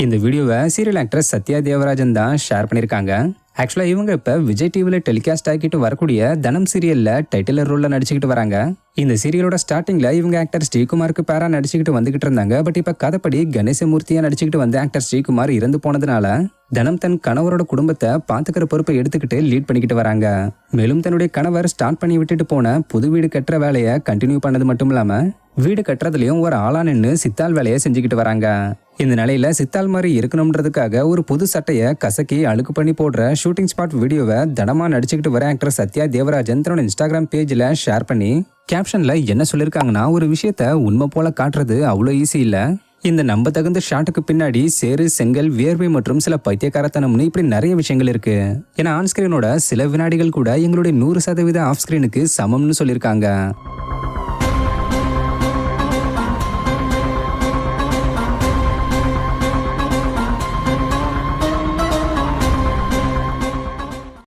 இந்த வீடியோவை serial actress Sathya Devarajan தான் ஷேர் பண்ணியிருக்காங்க. ஆக்சுவலாக இவங்க இப்போ விஜய் டிவியில் டெலிகாஸ்ட் ஆகிட்டு வரக்கூடிய தனம் சீரியலில் டைட்டிலர் ரோலில் நடிச்சுக்கிட்டு வராங்க. இந்த சீரியலோட ஸ்டார்டிங்கில் இவங்க ஆக்டர் ஸ்ரீகுமாருக்கு பேரா நடிச்சுக்கிட்டு வந்துகிட்டு இருந்தாங்க. பட் இப்போ கதைப்படி கணேசமூர்த்தியாக நடிச்சுக்கிட்டு வந்த ஆக்டர் ஸ்ரீகுமார் இறந்து போனதுனால தனம் தன் கணவரோட குடும்பத்தை பார்த்துக்கிற பொறுப்பை எடுத்துக்கிட்டு லீட் பண்ணிக்கிட்டு வராங்க. மேலும் தன்னுடைய கணவர் ஸ்டார்ட் பண்ணி விட்டுட்டு போன புது வீடு கட்டுற வேலையை கண்டினியூ பண்ணது மட்டும் இல்லாம வீடு கட்டுறதுலயும் ஒரு ஆளா நின்று சித்தால் வேலையை செஞ்சுக்கிட்டு வராங்க. இந்த நிலையில சித்தால் மாதிரி இருக்கணும்ன்றதுக்காக ஒரு புது சட்டையை கசக்கி அழுக்கு பண்ணி போடுற ஷூட்டிங் ஸ்பாட் வீடியோவை தனமா நடிச்சுக்கிட்டு வர ஆக்டர் சத்யா தேவராஜன் தன்னோட இன்ஸ்டாகிராம் பேஜ்ல ஷேர் பண்ணி கேப்ஷன்ல என்ன சொல்லியிருக்காங்கன்னா, ஒரு விஷயத்த உண்மை போல காட்டுறது அவ்வளோ ஈஸி இல்ல. இந்த நம்ப தகுந்த ஷாட்டுக்கு பின்னாடி சேறு, செங்கல், வியர்வை மற்றும் சில பைத்தியக்காரத்தனம்னு இப்படி நிறைய விஷயங்கள் இருக்கு. ஏன்னா ஆன் ஸ்கிரீனோட சில வினாடிகள் கூட எங்களுடைய 100% ஆஃப் ஸ்கிரீனுக்கு சமம்னு சொல்லியிருக்காங்க.